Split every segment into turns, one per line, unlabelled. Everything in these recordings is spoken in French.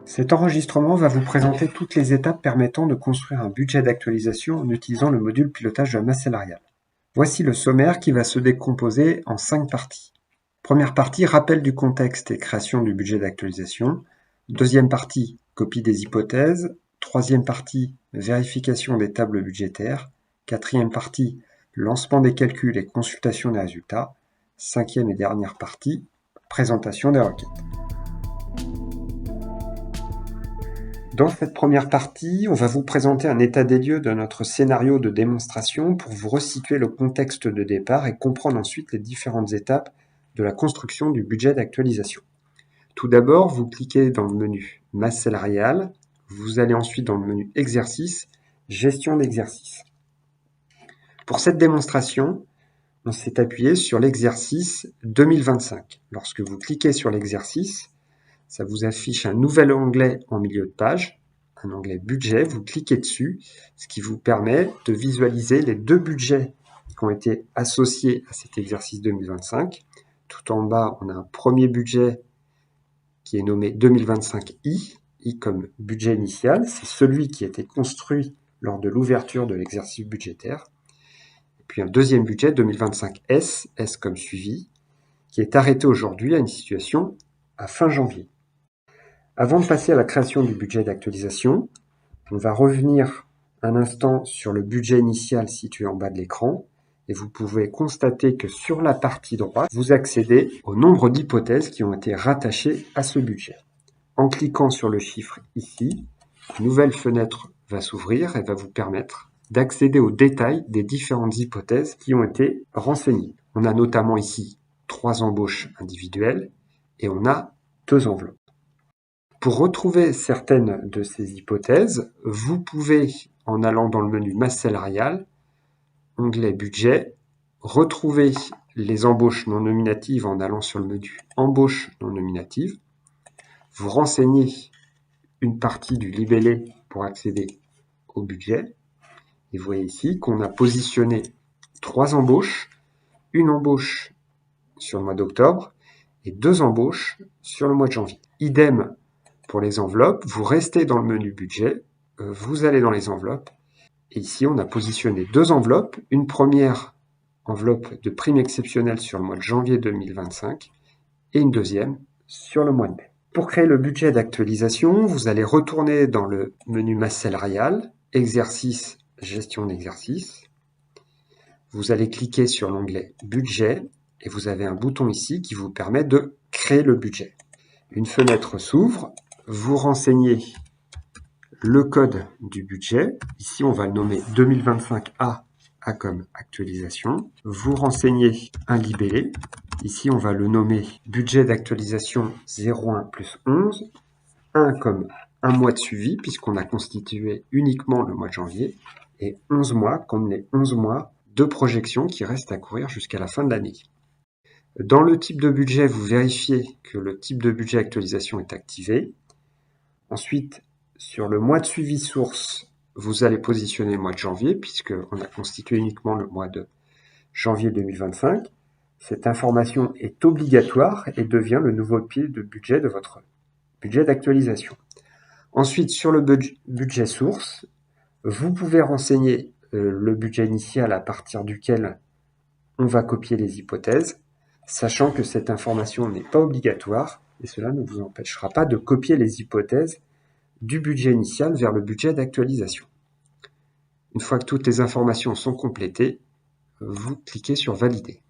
Cet enregistrement va vous présenter toutes les étapes permettant de construire un budget d'actualisation en utilisant le module pilotage de la masse salariale. Voici le sommaire qui va se décomposer en 5 parties. Première partie, rappel du contexte et création du budget d'actualisation. Deuxième partie, copie des hypothèses. Troisième partie, vérification des tables budgétaires. Quatrième partie, lancement des calculs et consultation des résultats. Cinquième et dernière partie, présentation des requêtes. Dans cette première partie, on va vous présenter un état des lieux de notre scénario de démonstration pour vous resituer le contexte de départ et comprendre ensuite les différentes étapes de la construction du budget d'actualisation. Tout d'abord, vous cliquez dans le menu masse salariale, vous allez ensuite dans le menu exercice, gestion d'exercice. Pour cette démonstration, on s'est appuyé sur l'exercice 2025. Lorsque vous cliquez sur l'exercice, ça vous affiche un nouvel onglet en milieu de page, un onglet budget, vous cliquez dessus, ce qui vous permet de visualiser les deux budgets qui ont été associés à cet exercice 2025. Tout en bas, on a un premier budget qui est nommé 2025I, I comme budget initial, c'est celui qui a été construit lors de l'ouverture de l'exercice budgétaire. Et puis un deuxième budget 2025S, S comme suivi, qui est arrêté aujourd'hui à une situation à fin janvier. Avant de passer à la création du budget d'actualisation, on va revenir un instant sur le budget initial situé en bas de l'écran et vous pouvez constater que sur la partie droite, vous accédez au nombre d'hypothèses qui ont été rattachées à ce budget. En cliquant sur le chiffre ici, une nouvelle fenêtre va s'ouvrir et va vous permettre d'accéder aux détails des différentes hypothèses qui ont été renseignées. On a notamment ici 3 embauches individuelles et on a 2 enveloppes. Pour retrouver certaines de ces hypothèses, vous pouvez, en allant dans le menu masse salariale, onglet budget, retrouver les embauches non nominatives en allant sur le menu embauche non nominative. Vous renseignez une partie du libellé pour accéder au budget. Et vous voyez ici qu'on a positionné 3 embauches, une embauche sur le mois d'octobre et 2 embauches sur le mois de janvier. Idem pour les enveloppes, vous restez dans le menu budget, vous allez dans les enveloppes, et ici on a positionné 2 enveloppes, une première enveloppe de prime exceptionnelle sur le mois de janvier 2025, et une deuxième sur le mois de mai. Pour créer le budget d'actualisation, vous allez retourner dans le menu masse salariale, exercice, gestion d'exercice, vous allez cliquer sur l'onglet budget, et vous avez un bouton ici qui vous permet de créer le budget. Une fenêtre s'ouvre, vous renseignez le code du budget. Ici, on va le nommer 2025A, A comme actualisation. Vous renseignez un libellé. Ici, on va le nommer budget d'actualisation 01 plus 11. 1 comme un mois de suivi, puisqu'on a constitué uniquement le mois de janvier. Et 11 mois comme les 11 mois de projection qui restent à courir jusqu'à la fin de l'année. Dans le type de budget, vous vérifiez que le type de budget actualisation est activé. Ensuite, sur le mois de suivi source, vous allez positionner le mois de janvier, puisqu'on a constitué uniquement le mois de janvier 2025. Cette information est obligatoire et devient le nouveau pied de budget de votre budget d'actualisation. Ensuite, sur le budget source, vous pouvez renseigner le budget initial à partir duquel on va copier les hypothèses, sachant que cette information n'est pas obligatoire et cela ne vous empêchera pas de copier les hypothèses du budget initial vers le budget d'actualisation. Une fois que toutes les informations sont complétées, vous cliquez sur Valider.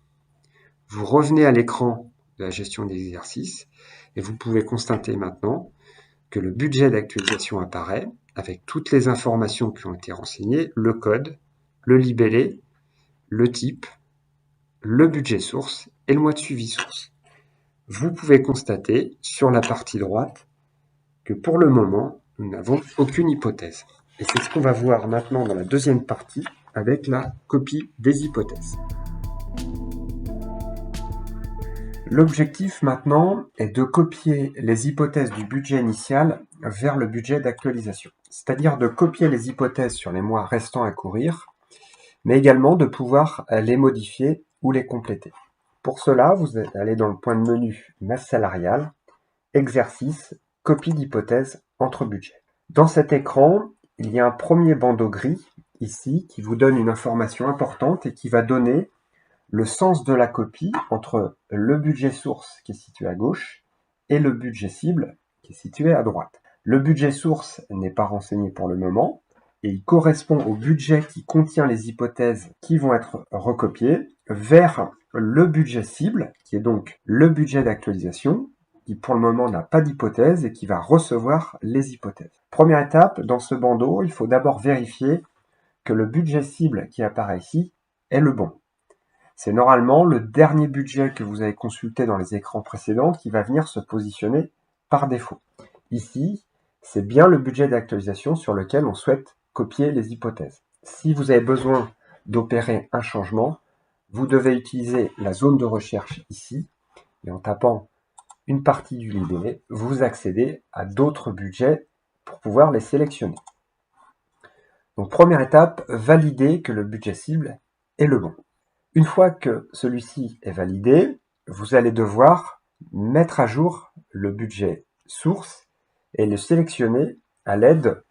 Vous revenez à l'écran de la gestion des exercices et vous pouvez constater maintenant que le budget d'actualisation apparaît avec toutes les informations qui ont été renseignées, le code, le libellé, le type, le budget source et le mois de suivi source. Vous pouvez constater sur la partie droite que pour le moment, nous n'avons aucune hypothèse. Et c'est ce qu'on va voir maintenant dans la deuxième partie avec la copie des hypothèses. L'objectif maintenant est de copier les hypothèses du budget initial vers le budget d'actualisation. C'est-à-dire de copier les hypothèses sur les mois restants à courir, mais également de pouvoir les modifier ou les compléter. Pour cela, vous allez dans le point de menu masse salariale, exercice, copie d'hypothèse entre budgets. Dans cet écran, il y a un premier bandeau gris ici qui vous donne une information importante et qui va donner le sens de la copie entre le budget source qui est situé à gauche et le budget cible qui est situé à droite. Le budget source n'est pas renseigné pour le moment et il correspond au budget qui contient les hypothèses qui vont être recopiées vers le budget cible, qui est donc le budget d'actualisation, qui pour le moment n'a pas d'hypothèse et qui va recevoir les hypothèses. Première étape, dans ce bandeau, il faut d'abord vérifier que le budget cible qui apparaît ici est le bon. C'est normalement le dernier budget que vous avez consulté dans les écrans précédents qui va venir se positionner par défaut. Ici, c'est bien le budget d'actualisation sur lequel on souhaite copier les hypothèses. Si vous avez besoin d'opérer un changement, vous devez utiliser la zone de recherche ici, et en tapant une partie du libellé, vous accédez à d'autres budgets pour pouvoir les sélectionner. Donc première étape, valider que le budget cible est le bon. Une fois que celui-ci est validé, vous allez devoir mettre à jour le budget source et le sélectionner à l'aide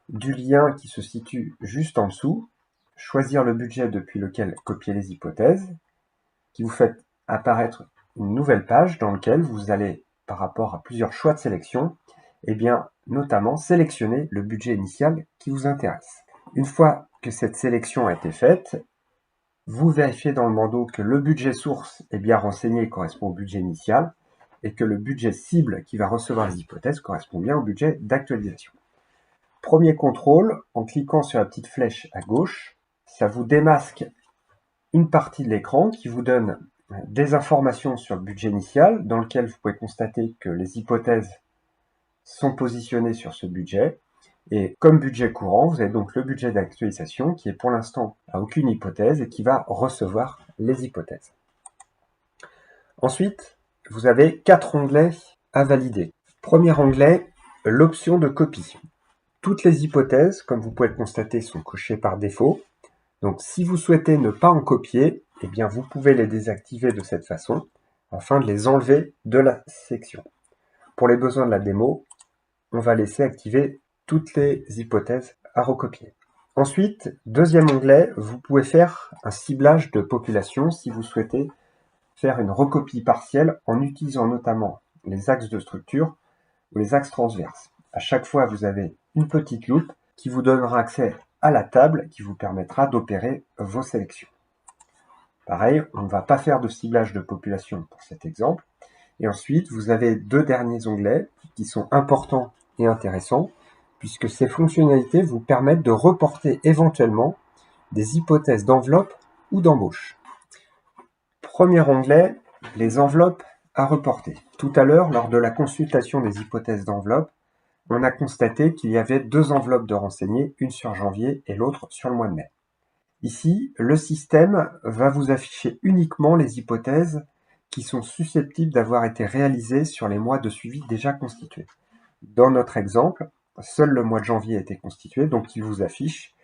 du lien qui se situe juste en dessous, choisir le budget depuis lequel copier les hypothèses, qui vous fait apparaître une nouvelle page dans laquelle vous allez, par rapport à plusieurs choix de sélection, notamment sélectionner le budget initial qui vous intéresse. Une fois que cette sélection a été faite, vous vérifiez dans le bandeau que le budget source est bien renseigné et correspond au budget initial, et que le budget cible qui va recevoir les hypothèses correspond bien au budget d'actualisation. Premier contrôle, en cliquant sur la petite flèche à gauche, ça vous démasque une partie de l'écran qui vous donne des informations sur le budget initial, dans lequel vous pouvez constater que les hypothèses sont positionnées sur ce budget. Et comme budget courant, vous avez donc le budget d'actualisation qui est pour l'instant à aucune hypothèse et qui va recevoir les hypothèses. Ensuite, vous avez 4 onglets à valider. Premier onglet, l'option de copie. Toutes les hypothèses, comme vous pouvez le constater, sont cochées par défaut. Donc si vous souhaitez ne pas en copier, eh bien vous pouvez les désactiver de cette façon afin de les enlever de la section. Pour les besoins de la démo, on va laisser activer toutes les hypothèses à recopier. Ensuite, deuxième onglet, vous pouvez faire un ciblage de population si vous souhaitez faire une recopie partielle en utilisant notamment les axes de structure ou les axes transverses. À chaque fois, vous avez une petite loupe qui vous donnera accès à la table qui vous permettra d'opérer vos sélections. Pareil, on ne va pas faire de ciblage de population pour cet exemple. Et ensuite, vous avez 2 derniers onglets qui sont importants et intéressants, puisque ces fonctionnalités vous permettent de reporter éventuellement des hypothèses d'enveloppe ou d'embauche. Premier onglet, les enveloppes à reporter. Tout à l'heure, lors de la consultation des hypothèses d'enveloppe, on a constaté qu'il y avait 2 enveloppes de renseignés, une sur janvier et l'autre sur le mois de mai. Ici, le système va vous afficher uniquement les hypothèses qui sont susceptibles d'avoir été réalisées sur les mois de suivi déjà constitués. Dans notre exemple, seul le mois de janvier a été constitué, donc il vous affiche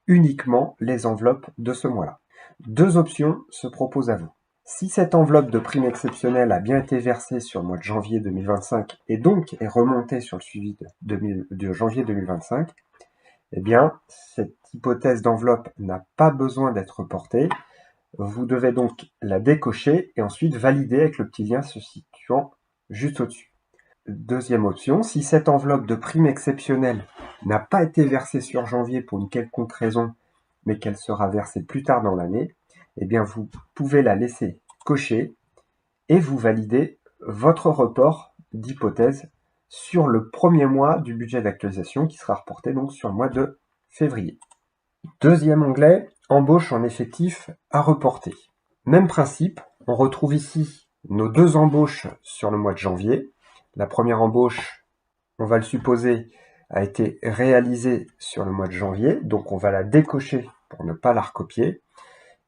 uniquement les enveloppes de ce mois-là. 2 options se proposent à vous. Si cette enveloppe de prime exceptionnelle a bien été versée sur le mois de janvier 2025 et donc est remontée sur le suivi de janvier 2025, eh bien, cette hypothèse d'enveloppe n'a pas besoin d'être reportée. Vous devez donc la décocher et ensuite valider avec le petit lien se situant juste au-dessus. Deuxième option, si cette enveloppe de prime exceptionnelle n'a pas été versée sur janvier pour une quelconque raison, mais qu'elle sera versée plus tard dans l'année, eh bien vous pouvez la laisser cocher et vous validez votre report d'hypothèse sur le premier mois du budget d'actualisation qui sera reporté donc sur le mois de février. Deuxième onglet, embauche en effectif à reporter. Même principe, on retrouve ici nos 2 embauches sur le mois de janvier. La première embauche, on va le supposer, a été réalisée sur le mois de janvier, donc on va la décocher pour ne pas la recopier.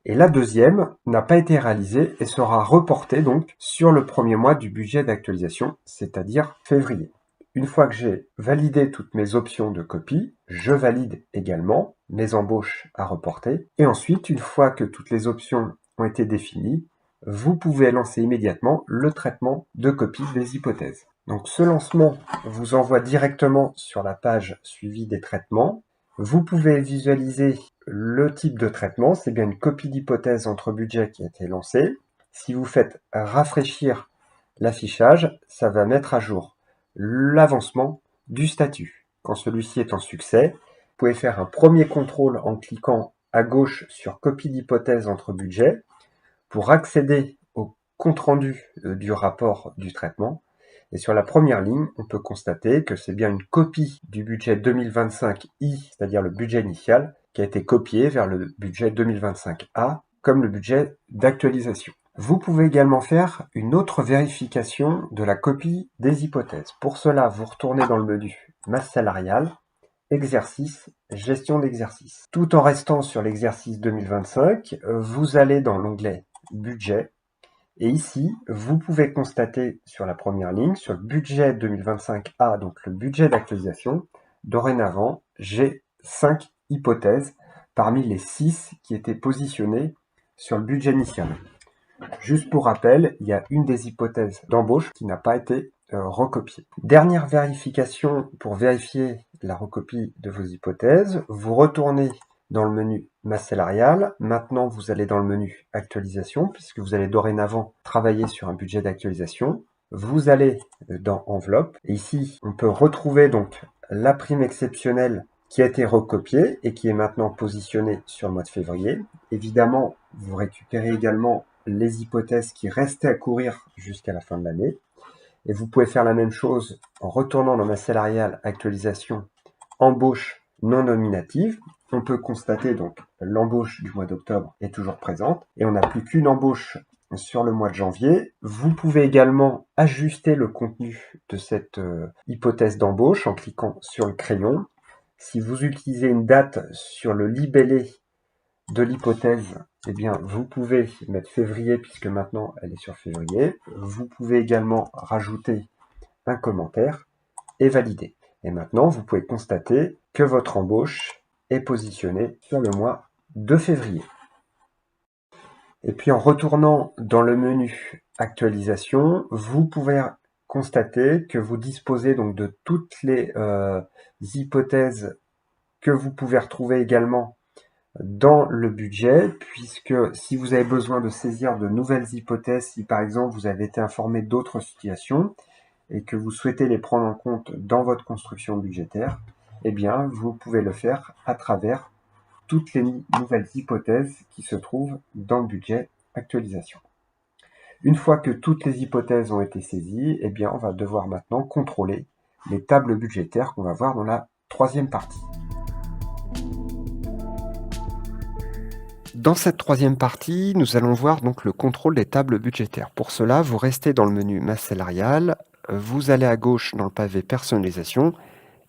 Et la deuxième n'a pas été réalisée et sera reportée donc sur le premier mois du budget d'actualisation, c'est-à-dire février. Une fois que j'ai validé toutes mes options de copie, je valide également mes embauches à reporter. Et ensuite, une fois que toutes les options ont été définies, vous pouvez lancer immédiatement le traitement de copie des hypothèses. Donc ce lancement vous envoie directement sur la page suivi des traitements. Vous pouvez visualiser le type de traitement, c'est bien une copie d'hypothèse entre budget qui a été lancée. Si vous faites rafraîchir l'affichage, ça va mettre à jour l'avancement du statut. Quand celui-ci est en succès, vous pouvez faire un premier contrôle en cliquant à gauche sur copie d'hypothèse entre budget pour accéder au compte-rendu du rapport du traitement. Et sur la première ligne, on peut constater que c'est bien une copie du budget 2025I, c'est-à-dire le budget initial, qui a été copié vers le budget 2025A comme le budget d'actualisation. Vous pouvez également faire une autre vérification de la copie des hypothèses. Pour cela, vous retournez dans le menu masse salariale, exercice, gestion d'exercice. Tout en restant sur l'exercice 2025, vous allez dans l'onglet budget. Et ici, vous pouvez constater sur la première ligne, sur le budget 2025A, donc le budget d'actualisation, dorénavant, j'ai 5 hypothèses parmi les 6 qui étaient positionnées sur le budget initial. Juste pour rappel, il y a une des hypothèses d'embauche qui n'a pas été recopiée. Dernière vérification pour vérifier la recopie de vos hypothèses, vous retournez dans le menu masse salariale. Maintenant, vous allez dans le menu actualisation, puisque vous allez dorénavant travailler sur un budget d'actualisation. Vous allez dans enveloppe. Et ici, on peut retrouver donc la prime exceptionnelle qui a été recopiée et qui est maintenant positionnée sur le mois de février. Évidemment, vous récupérez également les hypothèses qui restaient à courir jusqu'à la fin de l'année. Et vous pouvez faire la même chose en retournant dans masse salariale actualisation embauche non nominative. On peut constater donc l'embauche du mois d'octobre est toujours présente et on n'a plus qu'une embauche sur le mois de janvier. Vous pouvez également ajuster le contenu de cette hypothèse d'embauche en cliquant sur le crayon. Si vous utilisez une date sur le libellé de l'hypothèse, eh bien, vous pouvez mettre février puisque maintenant elle est sur février. Vous pouvez également rajouter un commentaire et valider. Et maintenant, vous pouvez constater que votre embauche est positionnée sur le mois de février. Et puis en retournant dans le menu actualisation, vous pouvez constater que vous disposez donc de toutes les hypothèses que vous pouvez retrouver également dans le budget, puisque si vous avez besoin de saisir de nouvelles hypothèses, si par exemple vous avez été informé d'autres situations et que vous souhaitez les prendre en compte dans votre construction budgétaire, eh bien vous pouvez le faire à travers toutes les nouvelles hypothèses qui se trouvent dans le budget actualisation. Une fois que toutes les hypothèses ont été saisies, eh bien on va devoir maintenant contrôler les tables budgétaires qu'on va voir dans la troisième partie. Dans cette troisième partie, nous allons voir donc le contrôle des tables budgétaires. Pour cela, vous restez dans le menu masse salariale, vous allez à gauche dans le pavé personnalisation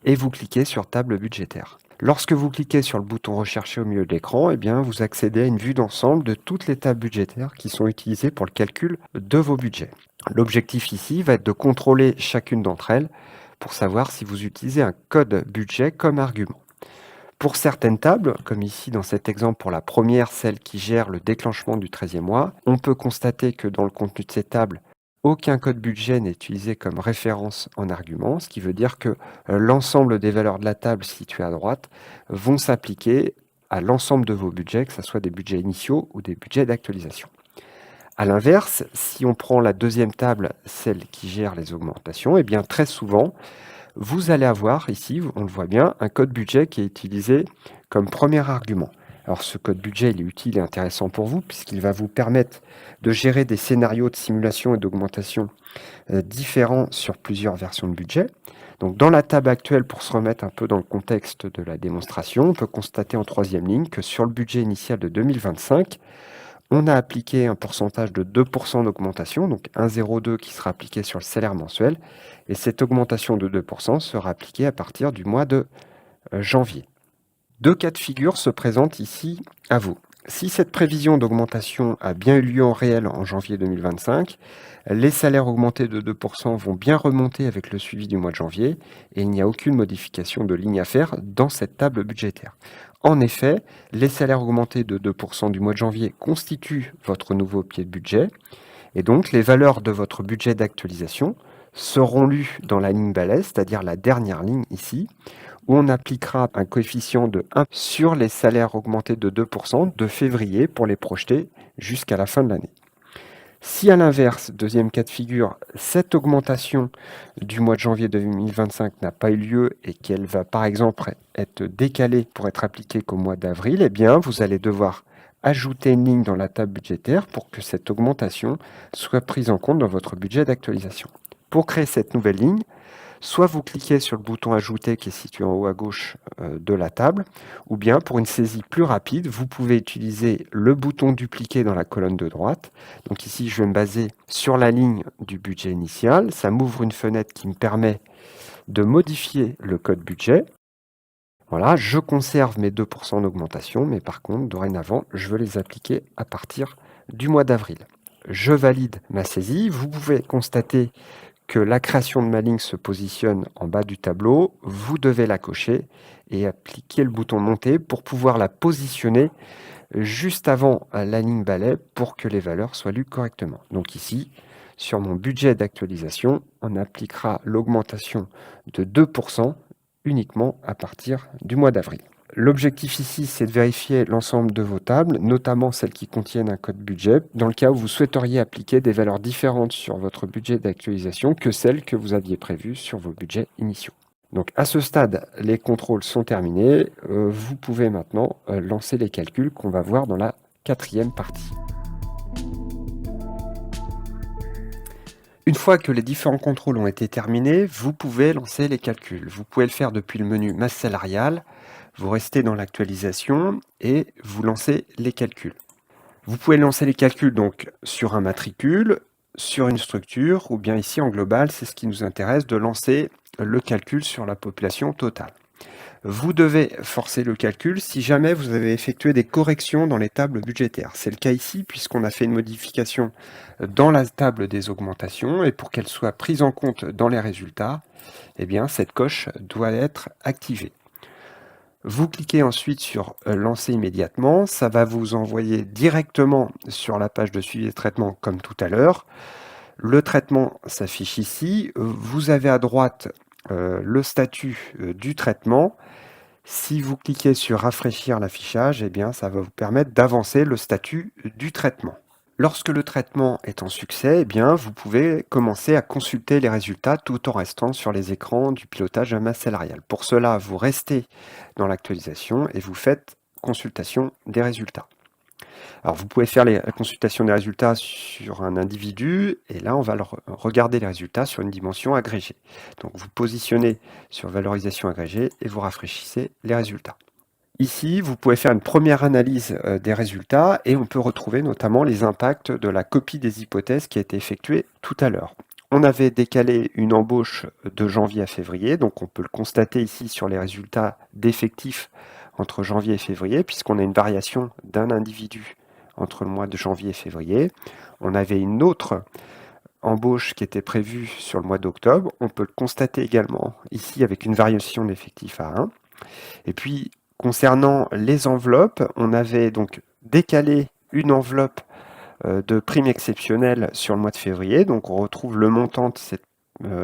et vous cliquez sur table budgétaire. Lorsque vous cliquez sur le bouton rechercher au milieu de l'écran, eh bien, vous accédez à une vue d'ensemble de toutes les tables budgétaires qui sont utilisées pour le calcul de vos budgets. L'objectif ici va être de contrôler chacune d'entre elles pour savoir si vous utilisez un code budget comme argument. Pour certaines tables, comme ici dans cet exemple pour la première, celle qui gère le déclenchement du 13e mois, on peut constater que dans le contenu de ces tables, aucun code budget n'est utilisé comme référence en argument, ce qui veut dire que l'ensemble des valeurs de la table située à droite vont s'appliquer à l'ensemble de vos budgets, que ce soit des budgets initiaux ou des budgets d'actualisation. A l'inverse, si on prend la deuxième table, celle qui gère les augmentations, eh bien très souvent, vous allez avoir ici, on le voit bien, un code budget qui est utilisé comme premier argument. Alors ce code budget, il est utile et intéressant pour vous puisqu'il va vous permettre de gérer des scénarios de simulation et d'augmentation différents sur plusieurs versions de budget. Donc dans la table actuelle, pour se remettre un peu dans le contexte de la démonstration, on peut constater en troisième ligne que sur le budget initial de 2025, on a appliqué un pourcentage de 2% d'augmentation, donc 1,02 qui sera appliqué sur le salaire mensuel, et cette augmentation de 2% sera appliquée à partir du mois de janvier. Deux cas de figure se présentent ici à vous. Si cette prévision d'augmentation a bien eu lieu en réel en janvier 2025, les salaires augmentés de 2% vont bien remonter avec le suivi du mois de janvier et il n'y a aucune modification de ligne à faire dans cette table budgétaire. En effet, les salaires augmentés de 2% du mois de janvier constituent votre nouveau pied de budget et donc les valeurs de votre budget d'actualisation seront lus dans la ligne balai, c'est-à-dire la dernière ligne ici, où on appliquera un coefficient de 1 sur les salaires augmentés de 2% de février pour les projeter jusqu'à la fin de l'année. Si à l'inverse, deuxième cas de figure, cette augmentation du mois de janvier 2025 n'a pas eu lieu et qu'elle va par exemple être décalée pour être appliquée qu'au mois d'avril, eh bien vous allez devoir ajouter une ligne dans la table budgétaire pour que cette augmentation soit prise en compte dans votre budget d'actualisation. Pour créer cette nouvelle ligne, soit vous cliquez sur le bouton ajouter qui est situé en haut à gauche de la table, ou bien pour une saisie plus rapide, vous pouvez utiliser le bouton dupliquer dans la colonne de droite. Donc ici, je vais me baser sur la ligne du budget initial. Ça m'ouvre une fenêtre qui me permet de modifier le code budget. Voilà, je conserve mes 2% d'augmentation, mais par contre, dorénavant, je veux les appliquer à partir du mois d'avril. Je valide ma saisie. Vous pouvez constater que la création de ma ligne se positionne en bas du tableau, vous devez la cocher et appliquer le bouton monter pour pouvoir la positionner juste avant la ligne balai pour que les valeurs soient lues correctement. Donc ici, sur mon budget d'actualisation, on appliquera l'augmentation de 2% uniquement à partir du mois d'avril. L'objectif ici, c'est de vérifier l'ensemble de vos tables, notamment celles qui contiennent un code budget, dans le cas où vous souhaiteriez appliquer des valeurs différentes sur votre budget d'actualisation que celles que vous aviez prévues sur vos budgets initiaux. Donc à ce stade, les contrôles sont terminés. Vous pouvez maintenant lancer les calculs qu'on va voir dans la quatrième partie. Une fois que les différents contrôles ont été terminés, vous pouvez lancer les calculs. Vous pouvez le faire depuis le menu masse salariale. Vous restez dans l'actualisation et vous lancez les calculs. Vous pouvez lancer les calculs donc sur un matricule, sur une structure, ou bien ici en global, c'est ce qui nous intéresse, de lancer le calcul sur la population totale. Vous devez forcer le calcul si jamais vous avez effectué des corrections dans les tables budgétaires. C'est le cas ici puisqu'on a fait une modification dans la table des augmentations et pour qu'elle soit prise en compte dans les résultats, eh bien, cette coche doit être activée. Vous cliquez ensuite sur lancer immédiatement, ça va vous envoyer directement sur la page de suivi des traitements comme tout à l'heure. Le traitement s'affiche ici, vous avez à droite le statut du traitement. Si vous cliquez sur rafraîchir l'affichage, eh bien ça va vous permettre d'avancer le statut du traitement. Lorsque le traitement est en succès, eh bien, vous pouvez commencer à consulter les résultats tout en restant sur les écrans du pilotage à masse salariale. Pour cela, vous restez dans l'actualisation et vous faites consultation des résultats. Alors, vous pouvez faire la consultation des résultats sur un individu et là, on va regarder les résultats sur une dimension agrégée. Donc, vous positionnez sur valorisation agrégée et vous rafraîchissez les résultats. Ici, vous pouvez faire une première analyse des résultats et on peut retrouver notamment les impacts de la copie des hypothèses qui a été effectuée tout à l'heure. On avait décalé une embauche de janvier à février, donc on peut le constater ici sur les résultats d'effectifs entre janvier et février, puisqu'on a une variation d'un individu entre le mois de janvier et février. On avait une autre embauche qui était prévue sur le mois d'octobre. On peut le constater également ici avec une variation d'effectifs à 1. Et puis, concernant les enveloppes, on avait donc décalé une enveloppe de primes exceptionnelles sur le mois de février. Donc on retrouve le montant de cette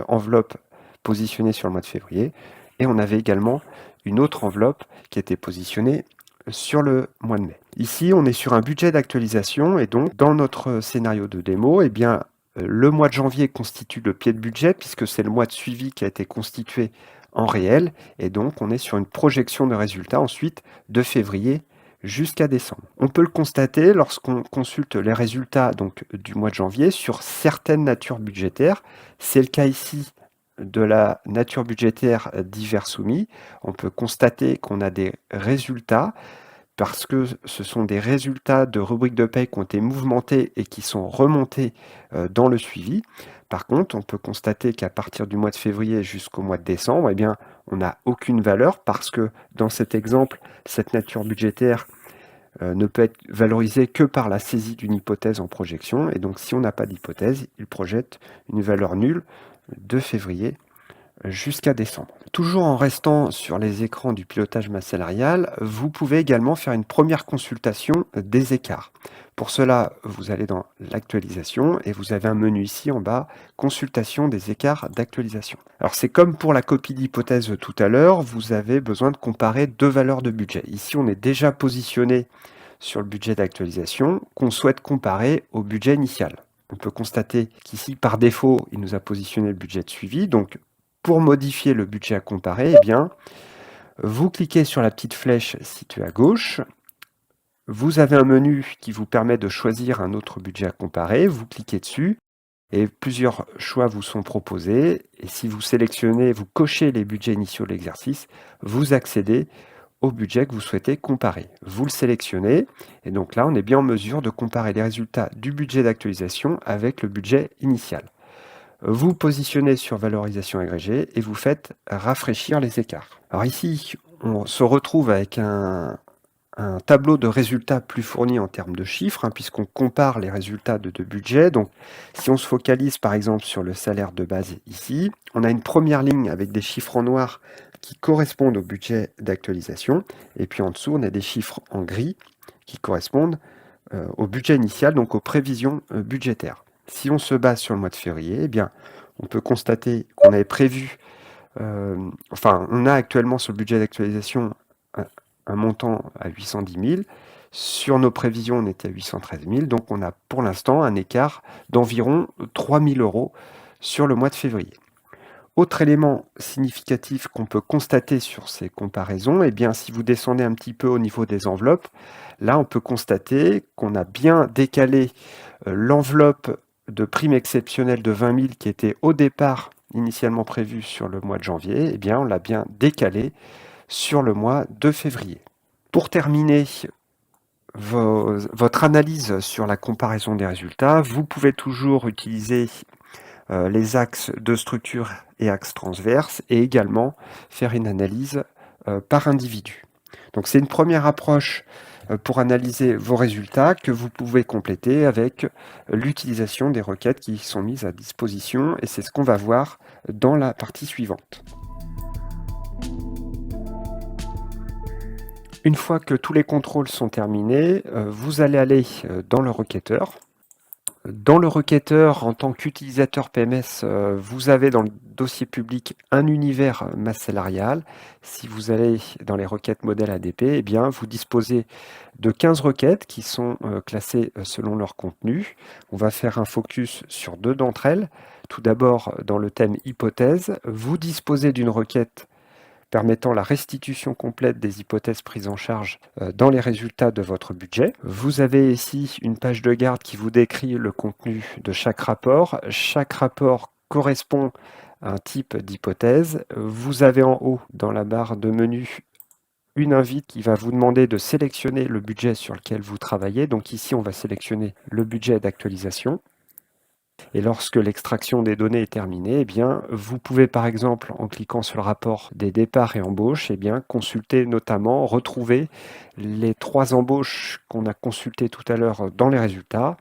enveloppe positionnée sur le mois de février. Et on avait également une autre enveloppe qui était positionnée sur le mois de mai. Ici, on est sur un budget d'actualisation et donc dans notre scénario de démo, eh bien, le mois de janvier constitue le pied de budget puisque c'est le mois de suivi qui a été constitué en réel et donc on est sur une projection de résultats ensuite de février jusqu'à décembre. On peut le constater lorsqu'on consulte les résultats donc, du mois de janvier sur certaines natures budgétaires. C'est le cas ici de la nature budgétaire divers soumis. On peut constater qu'on a des résultats parce que ce sont des résultats de rubriques de paie qui ont été mouvementés et qui sont remontés dans le suivi. Par contre, on peut constater qu'à partir du mois de février jusqu'au mois de décembre, eh bien, on n'a aucune valeur parce que dans cet exemple, cette nature budgétaire ne peut être valorisée que par la saisie d'une hypothèse en projection. Et donc, si on n'a pas d'hypothèse, il projette une valeur nulle de février jusqu'à décembre. Toujours en restant sur les écrans du pilotage masse salariale, vous pouvez également faire une première consultation des écarts. Pour cela, vous allez dans l'actualisation et vous avez un menu ici en bas, consultation des écarts d'actualisation. Alors c'est comme pour la copie d'hypothèse tout à l'heure, vous avez besoin de comparer deux valeurs de budget. Ici, on est déjà positionné sur le budget d'actualisation qu'on souhaite comparer au budget initial. On peut constater qu'ici, par défaut, il nous a positionné le budget de suivi. Donc, pour modifier le budget à comparer, eh bien, vous cliquez sur la petite flèche située à gauche. Vous avez un menu qui vous permet de choisir un autre budget à comparer. Vous cliquez dessus et plusieurs choix vous sont proposés. Et si vous sélectionnez, vous cochez les budgets initiaux de l'exercice, vous accédez au budget que vous souhaitez comparer. Vous le sélectionnez et donc là, on est bien en mesure de comparer les résultats du budget d'actualisation avec le budget initial. Vous positionnez sur valorisation agrégée et vous faites rafraîchir les écarts. Alors ici, on se retrouve avec un tableau de résultats plus fourni en termes de chiffres, puisqu'on compare les résultats de deux budgets. Donc, si on se focalise par exemple sur le salaire de base ici, on a une première ligne avec des chiffres en noir qui correspondent au budget d'actualisation, et puis en dessous, on a des chiffres en gris qui correspondent au budget initial, donc aux prévisions budgétaires. Si on se base sur le mois de février, eh bien, on peut constater qu'on avait prévu, on a actuellement sur le budget d'actualisation un montant à 810 000. Sur nos prévisions, on était à 813 000. Donc, on a pour l'instant un écart d'environ 3 000 € sur le mois de février. Autre élément significatif qu'on peut constater sur ces comparaisons, eh bien, si vous descendez un petit peu au niveau des enveloppes, là, on peut constater qu'on a bien décalé l'enveloppe de prime exceptionnelle de 20 000 qui était au départ initialement prévue sur le mois de janvier. Eh bien, on l'a bien décalé sur le mois de février. Pour terminer votre analyse sur la comparaison des résultats, vous pouvez toujours utiliser les axes de structure et axes transverses et également faire une analyse par individu. Donc c'est une première approche pour analyser vos résultats que vous pouvez compléter avec l'utilisation des requêtes qui sont mises à disposition et c'est ce qu'on va voir dans la partie suivante. Une fois que tous les contrôles sont terminés, vous allez aller dans le requêteur. Dans le requêteur, en tant qu'utilisateur PMS, vous avez dans le dossier public un univers masse salariale. Si vous allez dans les requêtes modèles ADP, eh bien, vous disposez de 15 requêtes qui sont classées selon leur contenu. On va faire un focus sur deux d'entre elles. Tout d'abord, dans le thème hypothèse, vous disposez d'une requête permettant la restitution complète des hypothèses prises en charge dans les résultats de votre budget. Vous avez ici une page de garde qui vous décrit le contenu de chaque rapport. Chaque rapport correspond à un type d'hypothèse. Vous avez en haut, dans la barre de menu, une invite qui va vous demander de sélectionner le budget sur lequel vous travaillez. Donc ici, on va sélectionner le budget d'actualisation. Et lorsque l'extraction des données est terminée, eh bien, vous pouvez par exemple, en cliquant sur le rapport des départs et embauches, eh bien, consulter notamment, retrouver les 3 embauches qu'on a consultées tout à l'heure dans les résultats.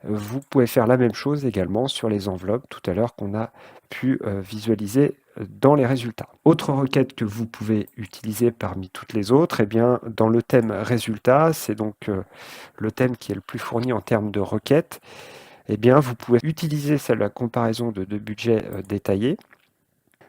Vous pouvez faire la même chose également sur les enveloppes tout à l'heure qu'on a pu visualiser dans les résultats. Autre requête que vous pouvez utiliser parmi toutes les autres, eh bien, dans le thème résultats, c'est donc le thème qui est le plus fourni en termes de requêtes. Eh bien, vous pouvez utiliser celle de la comparaison de deux budgets détaillés.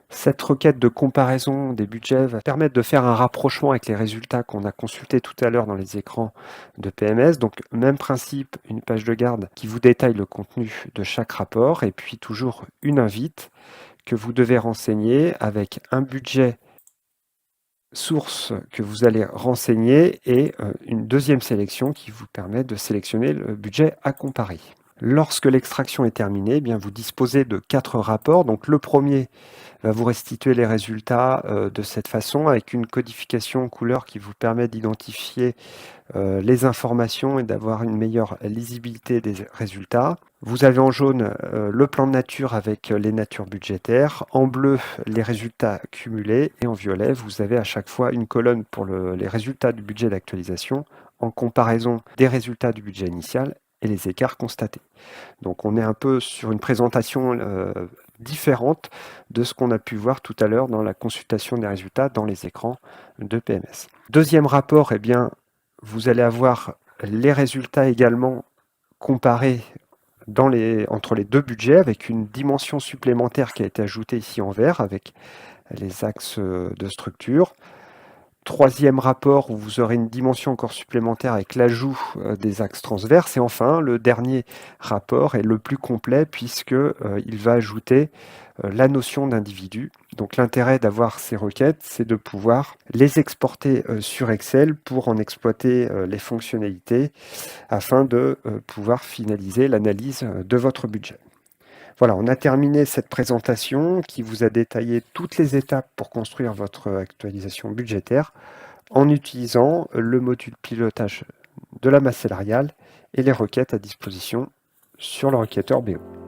Cette requête de comparaison des budgets va permettre de faire un rapprochement avec les résultats qu'on a consultés tout à l'heure dans les écrans de PMS. Donc, même principe, une page de garde qui vous détaille le contenu de chaque rapport et puis toujours une invite que vous devez renseigner avec un budget source que vous allez renseigner et une deuxième sélection qui vous permet de sélectionner le budget à comparer. Lorsque l'extraction est terminée, eh bien, vous disposez de 4 rapports. Donc, le premier va vous restituer les résultats de cette façon avec une codification couleur qui vous permet d'identifier les informations et d'avoir une meilleure lisibilité des résultats. Vous avez en jaune le plan de nature avec les natures budgétaires, en bleu les résultats cumulés et en violet vous avez à chaque fois une colonne pour les résultats du budget d'actualisation en comparaison des résultats du budget initial et les écarts constatés. Donc on est un peu sur une présentation différente de ce qu'on a pu voir tout à l'heure dans la consultation des résultats dans les écrans de PMS. Deuxième rapport, eh bien, vous allez avoir les résultats également comparer entre les deux budgets avec une dimension supplémentaire qui a été ajoutée ici en vert avec les axes de structure. Troisième rapport où vous aurez une dimension encore supplémentaire avec l'ajout des axes transverses. Et enfin, le dernier rapport est le plus complet puisqu'il va ajouter la notion d'individu. Donc l'intérêt d'avoir ces requêtes, c'est de pouvoir les exporter sur Excel pour en exploiter les fonctionnalités afin de pouvoir finaliser l'analyse de votre budget. Voilà, on a terminé cette présentation qui vous a détaillé toutes les étapes pour construire votre actualisation budgétaire en utilisant le module pilotage de la masse salariale et les requêtes à disposition sur le requêteur BO.